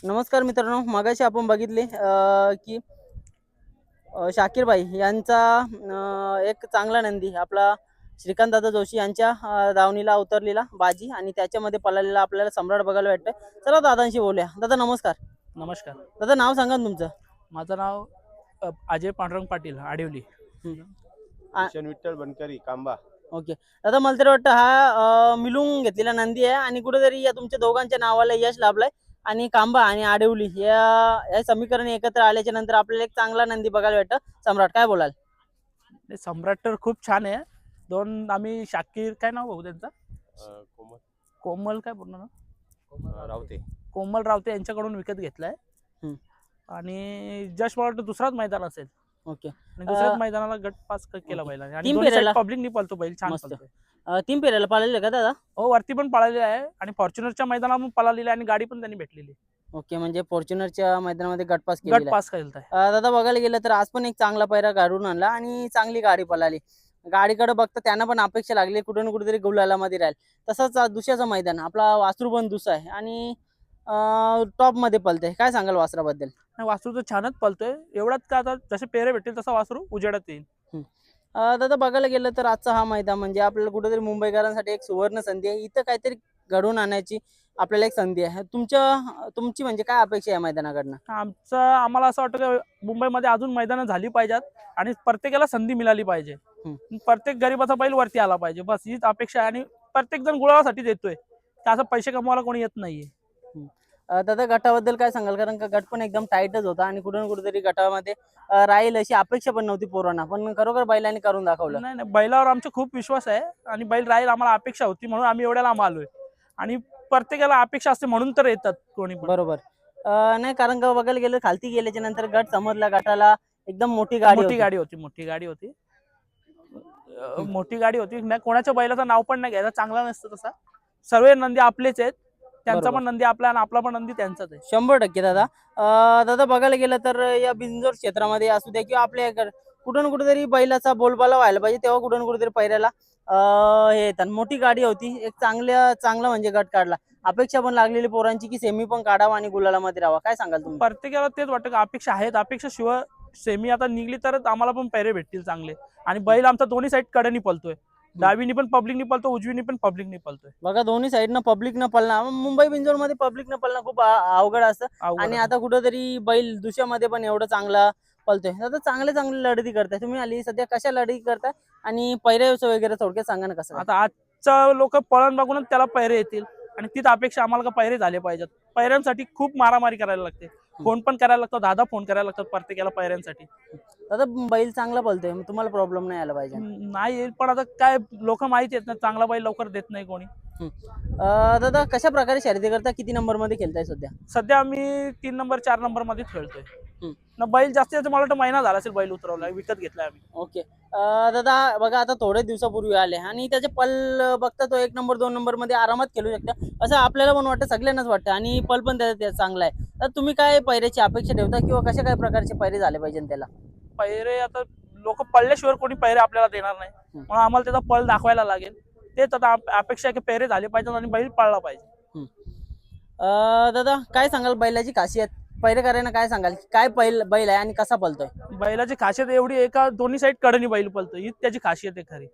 नमस्कार मित्रांनो, मगाशी आपण बघितले की शाकीर भाई यांचा एक चांगला नंदी आपला श्रीकांत दादा जोशी यांच्या दावणीला उतरलेला बाजी आणि त्याच्यामध्ये पळालेला आपल्याला सम्राट बघायला भेटतोय. चला दादांशी बोलूया. दादा नमस्कार. नमस्कार. दादा नाव सांगा ना तुमचं. माझं नाव अजय पांडुरंग पाटील आडिवली. आ- विठ्ठल बनकरी कांबा. ओके दादा, मला तरी वाटतं हा मिळून घेतलेला नंदी आहे आणि कुठेतरी या तुमच्या दोघांच्या नावाला यश लाभलंय आणि कांबा आणि आडिवली या समीकरण एकत्र आल्याच्या नंतर आपल्याला एक चांगला नंदी बघायला भेटतं. सम्राट काय बोलाल? सम्राट तर खूप छान आहे. दोन आम्ही शाकीर काय नाव भाऊ त्यांचा कोमल कोमल काय पूर्ण नाव रावते. कोमल रावते यांच्याकडून विकत घेतलाय. आणि जस्ट मला वाटतं दुसराच मैदान असेल. ओके आणि दुसऱ्याच मैदानाला गट पास केला बैलाने आणि तीन फेऱ्याला पब्लिकनी पळतो बैल छान मस्त. पळतोय. 3 फेऱ्याला पाळलेलं का दादा? हो, वरती पण पळालेला आहे आणि फॉर्च्युनरच्या मैदानात पण पळालेला आहे आणि गाडी पण त्यांनी भेटलेली. ओके, म्हणजे फॉर्च्युनरच्या मैदानामध्ये गटपास गट केलेला पास केलता. आहे. दादा बघायला गेलं तर आज पण एक चांगला पैरा घडून आणला आणि चांगली गाडी पळाली. गाडीकडे बघता त्यांना पण अपेक्षा लागली कुठे ना कुठेतरी गुलालामध्ये राहील. तसंच आज दुसऱ्याचं मैदान आपला वासरू पण दुसरा आहे आणि टॉप मध्ये पळते. काय सांगाल वासराबद्दल? वासरू तर छानच पळतोय. एवढाच का आता जसे पेरे भेटतील तसा वासरू उजेडात येईल. दादा बघायला गेलं तर आजचा हा मैदान म्हणजे आपल्याला कुठेतरी मुंबईकरांसाठी एक सुवर्ण संधी आहे. इथं काहीतरी घडवून आणायची आपल्याला एक संधी आहे. तुमची म्हणजे काय अपेक्षा आहे या मैदानाकडनं? आम्हाला असं वाटतं की मुंबईमध्ये अजून मैदानं झाली पाहिजेत आणि प्रत्येकाला संधी मिळाली पाहिजे. प्रत्येक गरीबाचा बैल वरती आला पाहिजे, बस हीच अपेक्षा आहे. आणि प्रत्येक जण गुलाबासाठी देतोय, की असं पैसे कमवायला कोणी येत नाहीये. दादा गटाबद्दल काय सांगाल? कारण का गट पण एकदम टाईटच होता आणि कुठे ना कुठेतरी गटामध्ये राहील अशी अपेक्षा पण नव्हती पोरांना, पण खरोखर बैलांनी करून दाखवलं. नाही नाही, बैलावर आमचा खूप विश्वास आहे आणि बैल राहील आम्हाला अपेक्षा होती म्हणून आम्ही एवढ्या लांब आलोय. आणि प्रत्येकाला अपेक्षा असते म्हणून तर येतात कोणी पण. बरोबर. नाही कारण का बघायला गेलं खालती गेल्याच्या नंतर गट समजला, गटाला एकदम मोठी गाडी होती. मोठी गाडी होती. नाही कोणाच्या बैलाचं नाव पण नाही घ्यायचं, चांगला नसतं तसा. सर्व नंदी आपलेच आहेत, त्यांचा पण नंदी आपला आणि आपला पण नंदी त्यांचाच आहे. 100% दादा. दादा बघायला गेलं तर या बिंजोर क्षेत्रामध्ये असू द्या किंवा आपल्या कुठं ना कुठेतरी बैलाचा बोलबाला व्हायला पाहिजे, तेव्हा कुठं ना कुठेतरी पैऱ्याला हे येतात. मोठी गाडी होती, एक चांगला म्हणजे गट काढला. अपेक्षा पण लागलेली पोरांची की सेमी पण काढावा आणि गुलालामध्ये राहावा. काय सांगाल तुम्ही? प्रत्येकाला तेच वाटतं की अपेक्षा आहेत, अपेक्षा शिवाय सेमी आता निघली तरच आम्हाला पण पैरे भेटतील चांगले. आणि बैल आमचा दोन्ही साईड कडेनी पळतोय, डावीनी पण पब्लिकनी पळतो, उजवीनी पण पब्लिकनी पळतोय. बघा दोन्ही साईडनं पब्लिकनं पळणं, मुंबई बिंजोर मध्ये पब्लिकनं पळणं खूप अवघड असतं. आणि आता कुठेतरी बैल दुसऱ्यामध्ये पण एवढं चांगला पळतोय. आता चांगले लढती करताय तुम्ही. आली सध्या कशा लढती करताय आणि पैऱ्याचं वगैरे थोडक्यात सांगा ना कसं? आता आजचा लोक पळण बघूनच त्याला पैरे येतील आणि तीच अपेक्षा आम्हाला का पैरे झाले पाहिजेत. पैऱ्यांसाठी खूप मारामारी करायला लागते, फोन पण करायला लागतो, 10 फोन करायला लागतात प्रत्येकाला पैऱ्यांसाठी. आता बैल चांगला पळतोय, तुम्हाला प्रॉब्लेम नाही आला पाहिजे. नाही येईल, पण आता काय लोक माहिती आहेत ना, चांगला बैल लवकर देत नाही कोणी. दादा कशा प्रकारे शर्यती करता? किती नंबर मध्ये खेळताय सध्या? सध्या आम्ही 3 नंबर 4 नंबर मध्ये खेळतोय ना. बैल जास्तीत मला वाटतं महिना झाला असेल बैल उतरवलाय, विकत घेतलाय आम्ही. ओके दादा बघा आता थोडे दिवसापूर्वी आले आणि त्याचे पल बघता तो 1 नंबर 2 नंबर मध्ये आरामात खेळू शकता असं आपल्याला पण वाटतं, सगळ्यांनाच वाटतं. आणि पल पण त्याचा चांगला आहे. तर तुम्ही काय पैऱ्याची अपेक्षा ठेवता किंवा कशा काय प्रकारचे पैरे झाले पाहिजे त्याला? पैरे आता लोक पळल्याशिवाय कोणी पैरे आपल्याला देणार नाही, म्हणून आम्हाला त्याचा पल दाखवायला लागेल. तेच आता अपेक्षा आहे की पैरे झाले पाहिजे आणि बैल पळला पाहिजे. दादा काय सांगाल बैलाची खासियत? पैरे करायला काय सांगाल? काय बैल आहे आणि कसा पळतोय? बैलाची खासियत एवढी एका दोन्ही साईड कडेनी बैल पळतो, ही त्याची खासियत आहे खरी.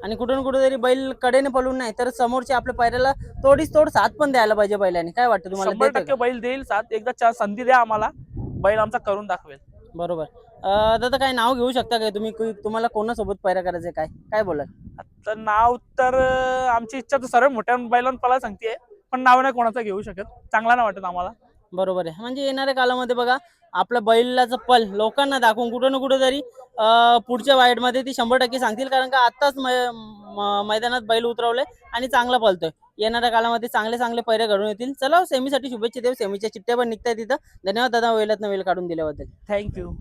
आणि कुठून कुठेतरी बैल कडेने पळून नाही तर समोरच्या आपल्या पैऱ्याला तोडीस तोड साथ पण द्यायला पाहिजे बैलाने. काय वाटतं तुम्हाला? 100% बैल देईल साथ. एकदा संधी द्या आम्हाला, बैल आमचा करून दाखवेल. बरोबर. दादा काय नाव घेऊ शकता काय तुम्ही? तुम्हाला कोणासोबत पैरा करायचं काय काय बोलाल? आता नाव तर आमची इच्छा तर सर्व मोठ्या बैलांना सांगते, पण नाव नाही कोणाचं घेऊ शकत, चांगला नाही वाटत आम्हाला. बरोबर आहे. म्हणजे येणाऱ्या काळामध्ये बघा आपल्या बैलाचं पल लोकांना दाखवून कुठं ना कुठं तरी पुढच्या वाईडमध्ये ती 100% सांगतील. कारण का आत्ताच मैदानात बैल उतरवले आणि चांगला पळतोय. येणाऱ्या काळामध्ये चांगले चांगले पैरे घडून येतील. चला सेमीसाठी शुभेच्छा देऊ. सेमीच्या चिठ्ठ्या पण निघताय तिथं. धन्यवाद दादा वेळात वेळ काढून दिल्याबद्दल. थँक्यू.